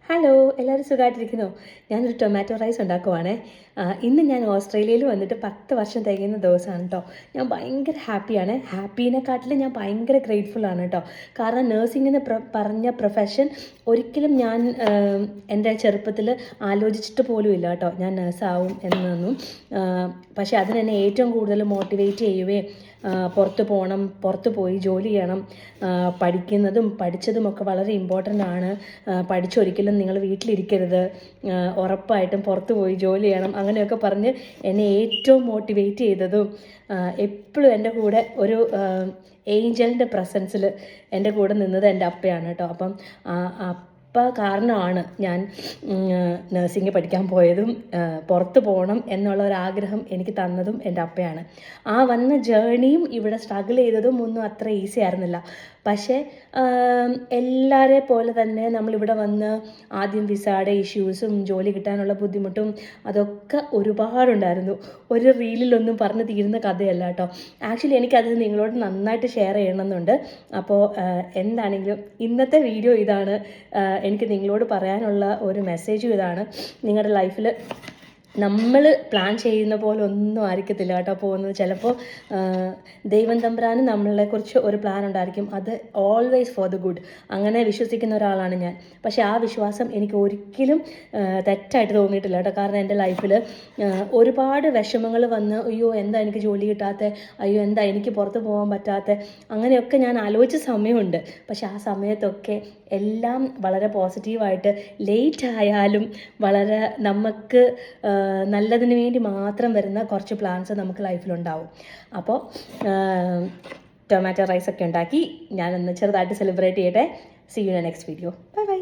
Hello, എല്ലാവരും സുഖമായിട്ടിരിക്കുന്നോ? ഞാനൊരു ടൊമാറ്റോ റൈസ് ഉണ്ടാക്കുവാണേ. ഇന്ന് ഞാൻ ഓസ്ട്രേലിയയിൽ വന്നിട്ട് 10 വർഷം തികയുന്ന ദിവസമാണ് കേട്ടോ. ഞാൻ ഭയങ്കര ഹാപ്പിയാണ്. ഹാപ്പീനെക്കാട്ടിലും ഞാൻ ഭയങ്കര ഗ്രേറ്റ്ഫുള്ളാണ് കേട്ടോ. കാരണം നേഴ്സിംഗ് എന്ന് പറഞ്ഞ പ്രൊഫഷൻ ഒരിക്കലും ഞാൻ എൻ്റെ ചെറുപ്പത്തിൽ ആലോചിച്ചിട്ട് പോലും ഇല്ല കേട്ടോ, ഞാൻ നേഴ്സാവും എന്നൊന്നും. പക്ഷേ അതിനെന്നെ ഏറ്റവും കൂടുതൽ മോട്ടിവേറ്റ് ചെയ്യുകയും പുറത്ത് പോകണം, പുറത്ത് പോയി ജോലി ചെയ്യണം, പഠിച്ചതുമൊക്കെ വളരെ ഇമ്പോർട്ടൻ്റ് ആണ്. പഠിച്ചൊരിക്കലും നിങ്ങൾ വീട്ടിലിരിക്കരുത്, ഉറപ്പായിട്ടും പുറത്ത് പോയി ജോലി ചെയ്യണം, അങ്ങനെയൊക്കെ പറഞ്ഞ് എന്നെ ഏറ്റവും മോട്ടിവേറ്റ് ചെയ്തതും എപ്പോഴും എൻ്റെ കൂടെ ഒരു ഏഞ്ചലിൻ്റെ പ്രസൻസിൽ എൻ്റെ കൂടെ നിന്നത് എൻ്റെ അപ്പയാണ് കേട്ടോ. അപ്പം കാരണമാണ് ഞാൻ നഴ്സിംഗ് പഠിക്കാൻ പോയതും പുറത്ത് പോകണം എന്നുള്ള ഒരാഗ്രഹം എനിക്ക് തന്നതും എൻ്റെ അപ്പയാണ്. ആ വന്ന ജേണിയും ഇവിടെ സ്ട്രഗിൾ ചെയ്തതും ഒന്നും അത്ര ഈസി ആയിരുന്നില്ല. പക്ഷേ എല്ലാവരെ പോലെ തന്നെ നമ്മളിവിടെ വന്ന് ആദ്യം വിസയുടെ ഇഷ്യൂസും ജോലി കിട്ടാനുള്ള ബുദ്ധിമുട്ടും അതൊക്കെ ഒരുപാടുണ്ടായിരുന്നു. ഒരു റീലിലൊന്നും പറഞ്ഞ് തീരുന്ന കഥയല്ല കേട്ടോ. ആക്ച്വലി എനിക്കത് നിങ്ങളോട് നന്നായിട്ട് ഷെയർ ചെയ്യണമെന്നുണ്ട്. അപ്പോൾ എന്താണെങ്കിലും ഇന്നത്തെ വീഡിയോ ഇതാണ്. എനിക്ക് നിങ്ങളോട് പറയാനുള്ള ഒരു മെസ്സേജും ഇതാണ്. നിങ്ങളുടെ ലൈഫിൽ നമ്മൾ പ്ലാൻ ചെയ്യുന്ന പോലെ ഒന്നും ആയിരിക്കത്തില്ല കേട്ടോ പോകുന്നത്. ചിലപ്പോൾ ദൈവം തമ്പുരാന് നമ്മളെക്കുറിച്ച് ഒരു പ്ലാൻ ഉണ്ടായിരിക്കും, അത് ഓൾവേസ് ഫോർ ദ ഗുഡ്. അങ്ങനെ വിശ്വസിക്കുന്ന ഒരാളാണ് ഞാൻ. പക്ഷേ ആ വിശ്വാസം എനിക്ക് ഒരിക്കലും തെറ്റായിട്ട് തോന്നിയിട്ടില്ല കേട്ടോ. കാരണം എൻ്റെ ലൈഫിൽ ഒരുപാട് വിഷമങ്ങൾ വന്ന്, അയ്യോ എന്താ എനിക്ക് ജോലി കിട്ടാത്ത, അയ്യോ എന്താ എനിക്ക് പുറത്ത് പോകാൻ പറ്റാത്ത, അങ്ങനെയൊക്കെ ഞാൻ ആലോചിച്ച സമയമുണ്ട്. പക്ഷെ ആ സമയത്തൊക്കെ എല്ലാം വളരെ പോസിറ്റീവായിട്ട്, ലേറ്റ് ആയാലും വളരെ നമുക്ക് നല്ലതിന് വേണ്ടി മാത്രം വരുന്ന കുറച്ച് പ്ലാൻസ് നമുക്ക് ലൈഫിലുണ്ടാവും. അപ്പോൾ ടൊമാറ്റോ റൈസൊക്കെ ഉണ്ടാക്കി ഞാനൊന്ന് ചെറുതായിട്ട് സെലിബ്രേറ്റ് ചെയ്യട്ടെ. See you in next video. Bye by.